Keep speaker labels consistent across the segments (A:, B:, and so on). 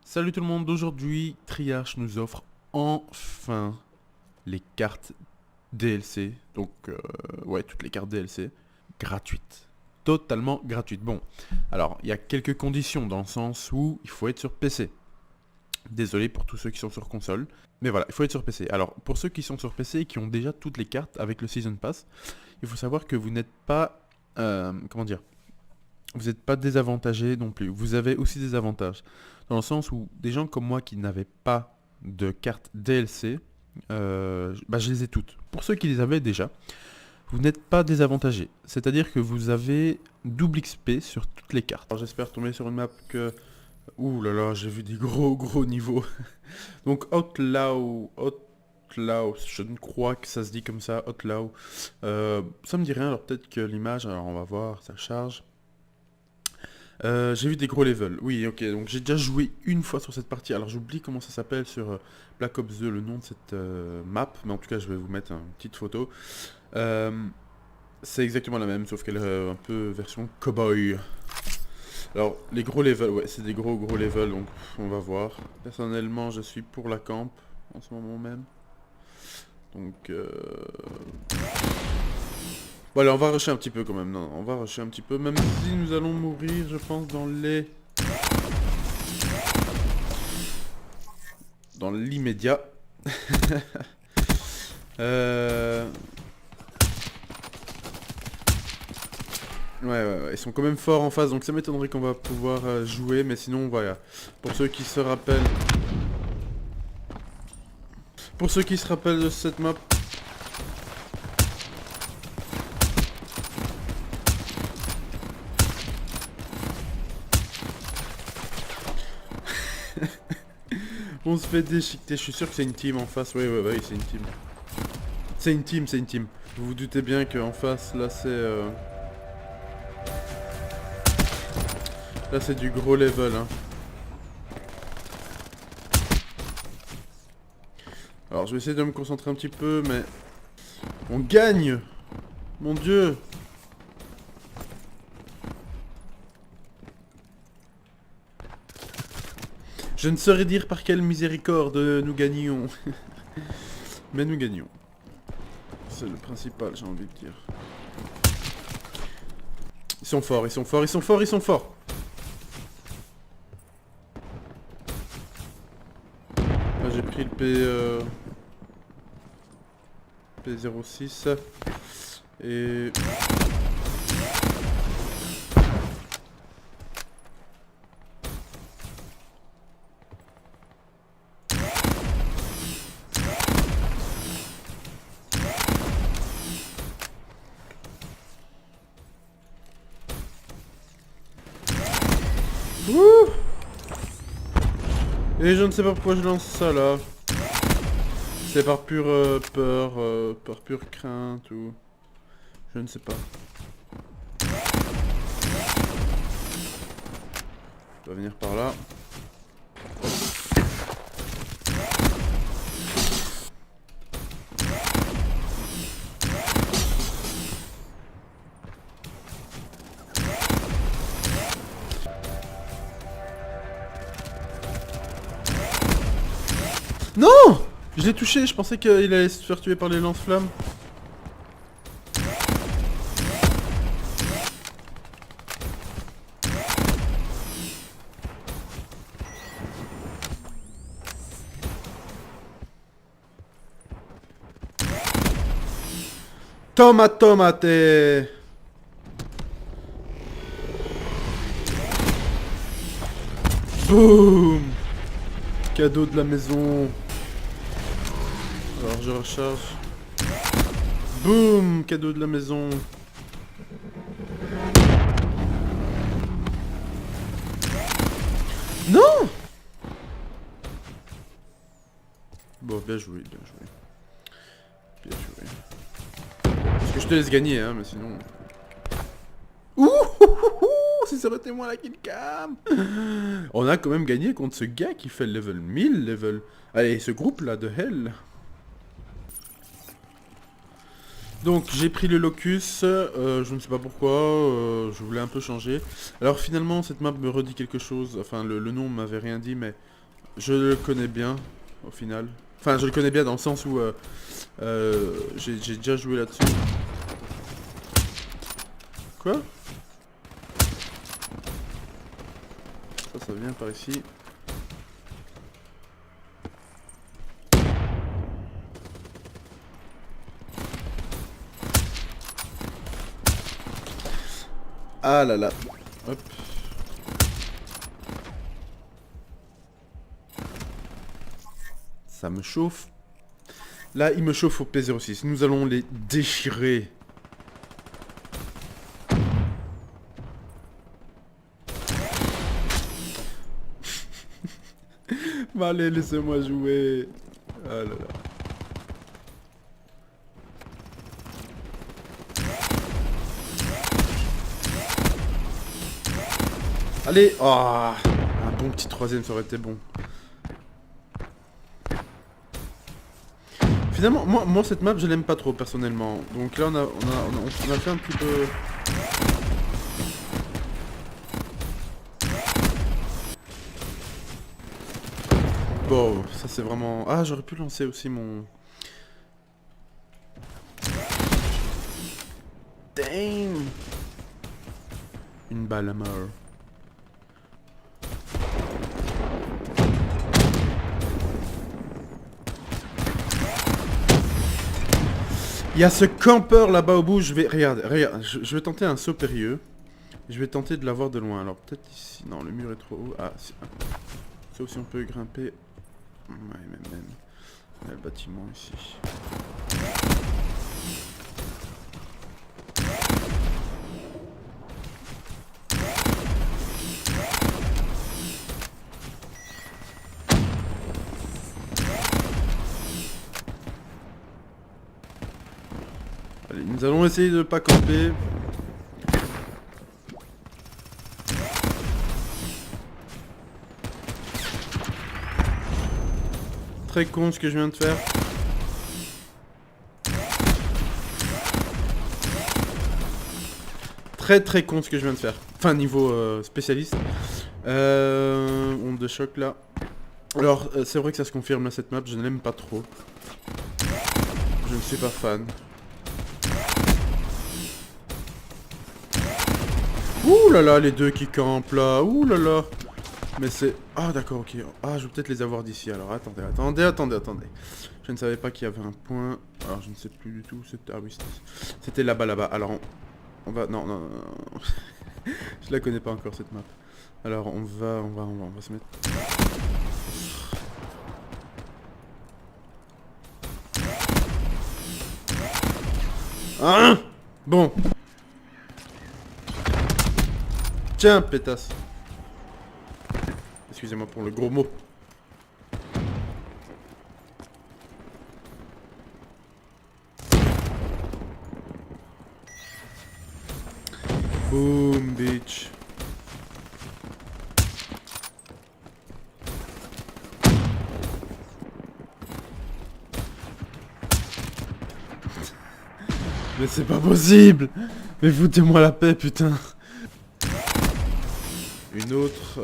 A: Salut tout le monde, aujourd'hui Triarch nous offre enfin les cartes DLC, donc ouais, toutes les cartes DLC gratuites, totalement gratuites. Bon, alors il y a quelques conditions dans le sens où il faut être sur PC. Désolé pour tous ceux qui sont sur console, mais voilà, il faut être sur PC. Alors pour ceux qui sont sur PC et qui ont déjà toutes les cartes avec le Season Pass, il faut savoir que vous n'êtes pas, comment dire, vous n'êtes pas désavantagé non plus. Vous avez aussi des avantages. Dans le sens où des gens comme moi qui n'avaient pas de carte DLC, je les ai toutes. Pour ceux qui les avaient déjà, vous n'êtes pas désavantagé. C'est-à-dire que vous avez double XP sur toutes les cartes. Alors j'espère tomber sur une map que... Ouh là là, j'ai vu des gros niveaux. Donc Outlaw, je ne crois que ça se dit comme ça, Outlaw. Ça me dit rien, alors peut-être que l'image, alors on va voir, ça charge. J'ai vu des gros levels, oui ok, donc j'ai déjà joué une fois sur cette partie, alors j'oublie comment ça s'appelle sur Black Ops 2, le nom de cette map, mais en tout cas je vais vous mettre une petite photo. C'est exactement la même, sauf qu'elle est un peu version cowboy. Alors les gros levels, ouais c'est des gros levels, donc on va voir. Personnellement je suis pour la camp en ce moment même. Donc voilà, on va rusher un petit peu quand même, non, on va rusher un petit peu, même si nous allons mourir, je pense, dans l'immédiat. Ouais, ils sont quand même forts en face, donc ça m'étonnerait qu'on va pouvoir jouer, mais sinon, voilà. Pour ceux qui se rappellent... de cette map... On se fait déchiqueter, je suis sûr que c'est une team en face, ouais, c'est une team. C'est une team. Vous vous doutez bien qu'en face, là c'est... Là c'est du gros level, hein. Alors je vais essayer de me concentrer un petit peu, mais... On gagne! Mon dieu! Je ne saurais dire par quelle miséricorde nous gagnions. Mais nous gagnons. C'est le principal, j'ai envie de dire. Ils sont forts. Là, j'ai pris le P06. Et... Wouh! Et je ne sais pas pourquoi je lance ça là. C'est par pure peur, par pure crainte ou... Je ne sais pas. On va venir par là. Non! Je l'ai touché, je pensais qu'il allait se faire tuer par les lance-flammes. Tomate! Boum! Cadeau de la maison. Alors je recharge. Boum! Cadeau de la maison. Non! Bon, bien joué. Parce que je te laisse gagner, hein, mais sinon... Ouh! Si ça aurait été moi la killcam! On a quand même gagné contre ce gars qui fait le level 1000 level. Allez, ce groupe là de hell. Donc j'ai pris le Locus, je ne sais pas pourquoi, je voulais un peu changer. Alors finalement cette map me redit quelque chose, enfin le nom m'avait rien dit mais je le connais bien au final. Enfin je le connais bien dans le sens où j'ai déjà joué là-dessus. Quoi? Ça vient par ici. Ah là là. Hop. Ça me chauffe. Là, il me chauffe au P06. Nous allons les déchirer. Bah allez, laissez-moi jouer. Ah là là. Allez. Oh, un bon petit troisième, ça aurait été bon. Finalement, moi cette map, je l'aime pas trop personnellement. Donc là, on a fait un petit peu... Bon, ça c'est vraiment... Ah, j'aurais pu lancer aussi mon... Damn. Une balle à mort. Il y a ce campeur là-bas au bout, regarde, je vais tenter un saut périlleux. Je vais tenter de l'avoir de loin. Alors peut-être ici, non, le mur est trop haut. Ah, sauf si on peut grimper. Ouais, même. Il y a le bâtiment ici. Allez, nous allons essayer de ne pas camper. Très con ce que je viens de faire. Très con ce que je viens de faire. Enfin, niveau spécialiste. Onde de choc là. Alors, c'est vrai que ça se confirme là, cette map, je ne l'aime pas trop. Je ne suis pas fan. Ouh là là, les deux qui campent là. Ouh là là. Mais c'est... Ah d'accord, ok. Ah, je vais peut-être les avoir d'ici. Alors, attendez. Je ne savais pas qu'il y avait un point. Alors, je ne sais plus du tout. Ah oui, c'était là-bas. Alors, on va... Non. Je la connais pas encore, cette map. Alors, on va se mettre... Hein? Bon. Tiens, pétasse. Excusez-moi pour le gros mot. Boom, bitch. Mais c'est pas possible. Mais foutez-moi la paix, putain. Une autre...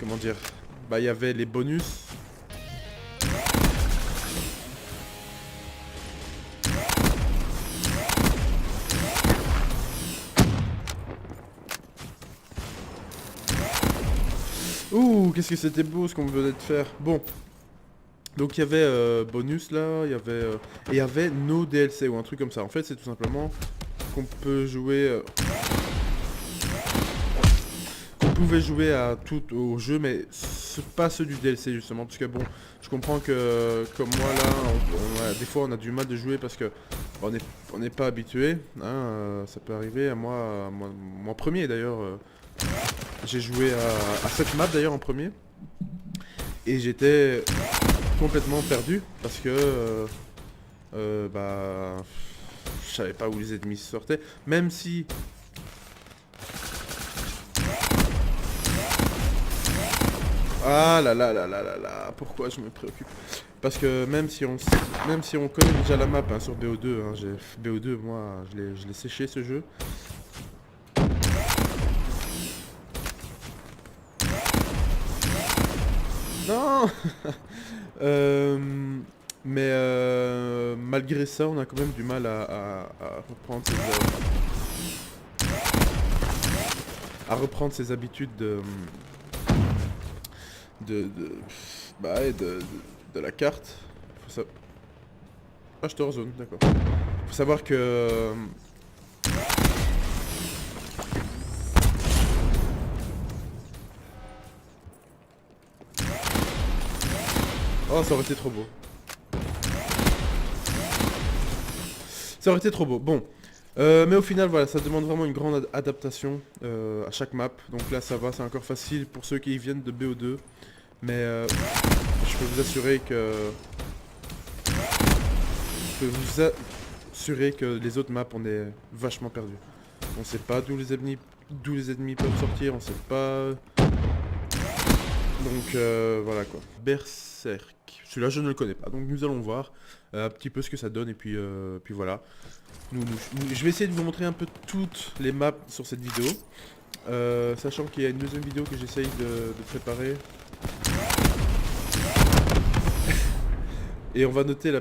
A: Comment dire? Bah, il y avait les bonus. Ouh, qu'est-ce que c'était beau ce qu'on venait de faire. Bon. Donc il y avait bonus là, il y avait... et il y avait no DLC ou un truc comme ça. En fait, c'est tout simplement qu'on peut jouer... qu'on pouvait jouer à tout au jeu, mais pas ceux du DLC justement. Parce que bon, je comprends que comme moi là, des fois on a du mal de jouer parce que on n'est pas habitué. Hein, ça peut arriver à moi premier d'ailleurs. J'ai joué à cette map d'ailleurs en premier. Et j'étais complètement perdu parce que bah je savais pas où les ennemis sortaient. Même si ah là là, pourquoi je me préoccupe? Parce que même si on connaît déjà la map hein, sur BO2, hein, BO2 moi je l'ai séché ce jeu. Non. Malgré ça on a quand même du mal à reprendre ses habitudes de, de, bah, ouais, de la carte. Faut sa- Ah, je te rezone, d'accord. Faut savoir que... Oh, ça aurait été trop beau. Ça aurait été trop beau. Bon. Mais au final, voilà, ça demande vraiment une grande adaptation à chaque map. Donc là, ça va, c'est encore facile pour ceux qui viennent de BO2. Mais je peux vous assurer que... Je peux vous assurer que les autres maps, on est vachement perdu. On sait pas d'où les ennemis peuvent sortir, on sait pas... Donc voilà quoi. Berserk. Celui-là je ne le connais pas, donc nous allons voir un petit peu ce que ça donne et puis voilà. Je vais essayer de vous montrer un peu toutes les maps sur cette vidéo. Sachant qu'il y a une deuxième vidéo que j'essaye de préparer. Et on va noter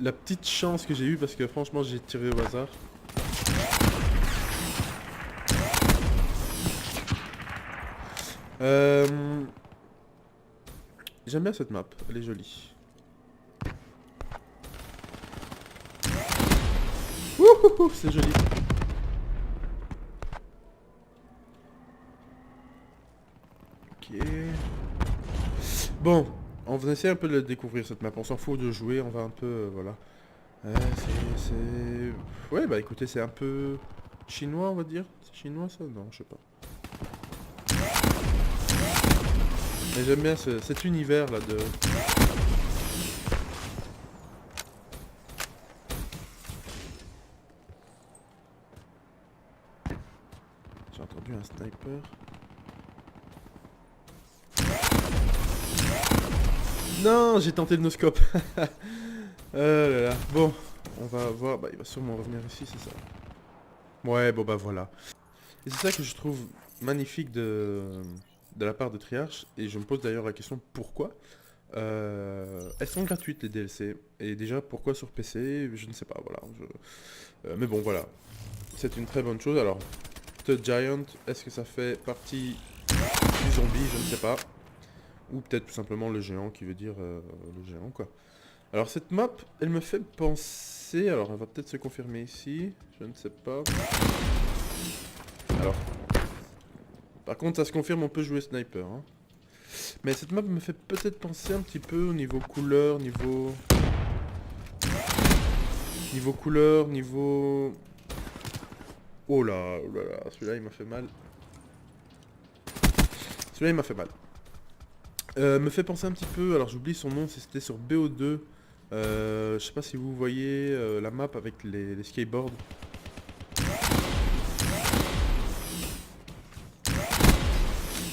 A: la petite chance que j'ai eue parce que franchement j'ai tiré au hasard. J'aime bien cette map, elle est jolie. Wouhou, c'est joli. Ok. Bon, on va essayer un peu de découvrir cette map. On s'en fout de jouer, on va un peu, voilà. Ouais, bah écoutez, c'est un peu chinois, on va dire. C'est chinois ça? Non, je sais pas. Mais j'aime bien cet univers là de... J'ai entendu un sniper. Non, j'ai tenté le no-scope. Oh là là. Bon, on va voir. Bah, il va sûrement revenir ici, c'est ça. Ouais, bon bah voilà. Et c'est ça que je trouve magnifique de la part de Triarch. Et je me pose d'ailleurs la question pourquoi. Elles sont gratuites les DLC. Et déjà, pourquoi sur PC? Je ne sais pas, voilà. Mais bon, voilà. C'est une très bonne chose. Alors, The Giant, est-ce que ça fait partie du zombie? Je ne sais pas. Ou peut-être tout simplement le géant qui veut dire le géant, quoi. Alors cette map, elle me fait penser... Alors, elle va peut-être se confirmer ici. Je ne sais pas. Alors... Par contre, ça se confirme, on peut jouer sniper. Hein. Mais cette map me fait peut-être penser un petit peu au niveau couleur, niveau... Niveau couleur, niveau... Oh là là, celui-là il m'a fait mal. Celui-là il m'a fait mal. Me fait penser un petit peu, alors j'oublie son nom, c'était sur BO2. Je sais pas si vous voyez la map avec les skateboards.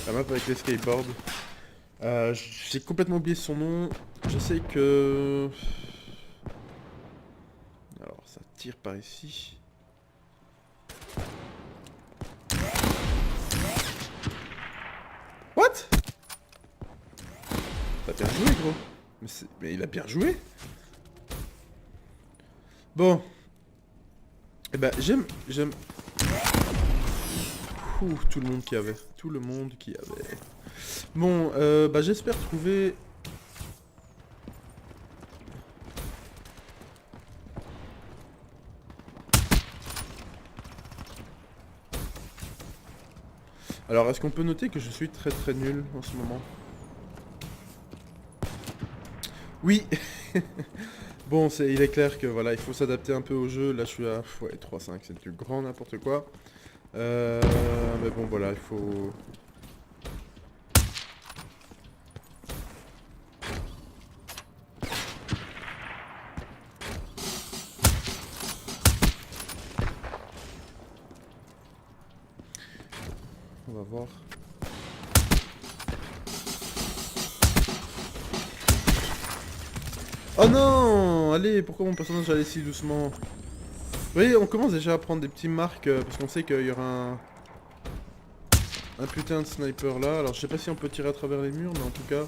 A: La map avec les skateboards. J'ai complètement oublié son nom. Je sais que... Alors ça tire par ici. What? T'as bien joué gros. Mais il a bien joué. Bon. Eh ben j'aime... Ouh, tout le monde qui avait. Tout le monde qui avait. Bon, bah j'espère trouver... Alors, est-ce qu'on peut noter que je suis très très nul en ce moment? Oui. Bon, il est clair que voilà, il faut s'adapter un peu au jeu. Là, je suis à ouais, 3-5, c'est du grand n'importe quoi. Mais bon, voilà, il faut... On va voir. Oh non! Allez, pourquoi mon personnage allait si doucement? Vous voyez, on commence déjà à prendre des petits marques parce qu'on sait qu'il y aura un putain de sniper là. Alors je sais pas si on peut tirer à travers les murs, mais en tout cas,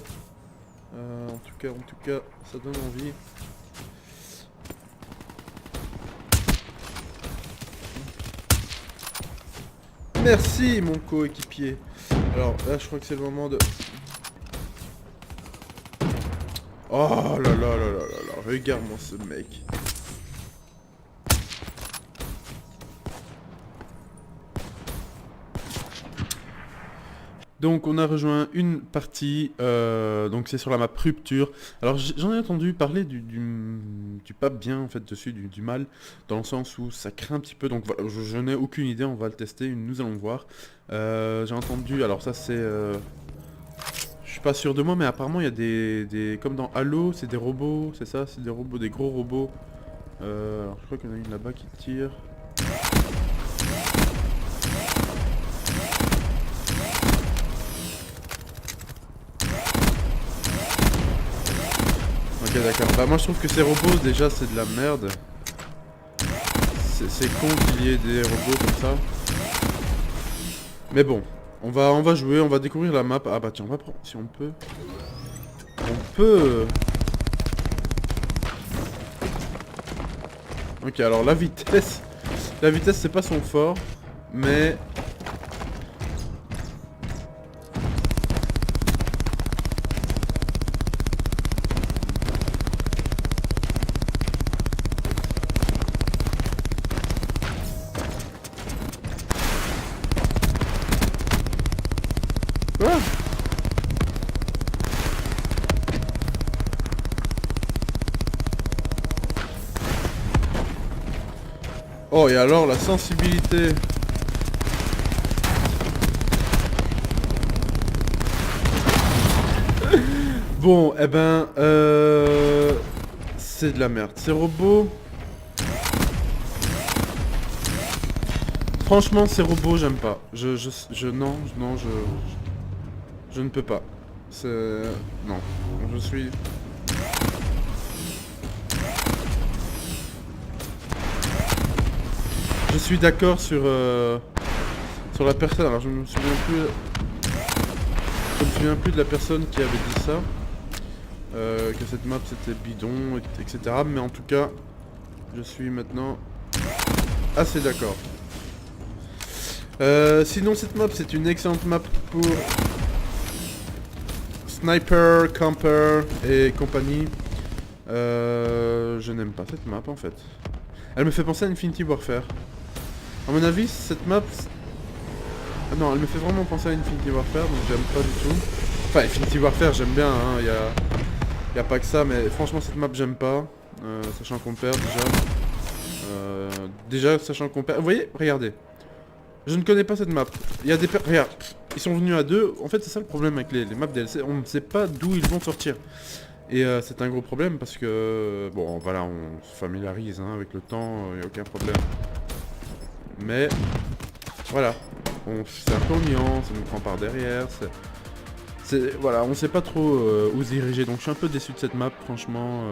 A: ça donne envie. Merci mon coéquipier. Alors là, je crois que c'est le moment de... Oh là là là là là là, regarde-moi ce mec. Donc on a rejoint une partie, donc c'est sur la map Rupture. Alors j'en ai entendu parler du pas bien en fait dessus, du mal, dans le sens où ça craint un petit peu, donc voilà, je n'ai aucune idée, on va le tester, nous allons voir. J'ai entendu, alors ça c'est... je suis pas sûr de moi, mais apparemment il y a des... Comme dans Halo, c'est des robots, c'est ça, c'est des robots, des gros robots. Alors je crois qu'il y en a une là-bas qui tire. Ok d'accord, bah moi je trouve que ces robots déjà c'est de la merde. C'est con qu'il y ait des robots comme ça. Mais bon, on va jouer, on va découvrir la map. Ah bah tiens, on va prendre, si on peut. On peut... Ok, alors la vitesse c'est pas son fort, mais... Quoi? Oh, et alors la sensibilité. Bon, eh ben, c'est de la merde. Ces robots... Franchement, ces robots, j'aime pas. Non, je ne peux pas. C'est... Non, je suis... Je suis d'accord sur la personne. Alors je me souviens plus de la personne qui avait dit ça. Que cette map c'était bidon, etc. Mais en tout cas, je suis maintenant assez d'accord. Sinon cette map c'est une excellente map pour Sniper, Camper et compagnie. Je n'aime pas cette map en fait. Elle me fait penser à Infinity Warfare. À mon avis, cette map... Ah non, elle me fait vraiment penser à Infinity Warfare, donc j'aime pas du tout. Enfin, Infinity Warfare, j'aime bien, hein, y a pas que ça, mais franchement, cette map, j'aime pas. Sachant qu'on perd, déjà. Sachant qu'on perd... Vous voyez, regardez. Je ne connais pas cette map. Il y a des... Regarde, ils sont venus à deux. En fait, c'est ça le problème avec les maps DLC. On ne sait pas d'où ils vont sortir. Et c'est un gros problème parce que... Bon, voilà, on se familiarise hein, avec le temps, il n'y a aucun problème. Mais voilà, c'est un peu ennuyant, ça nous prend par derrière, voilà, on sait pas trop où se diriger, donc je suis un peu déçu de cette map, franchement.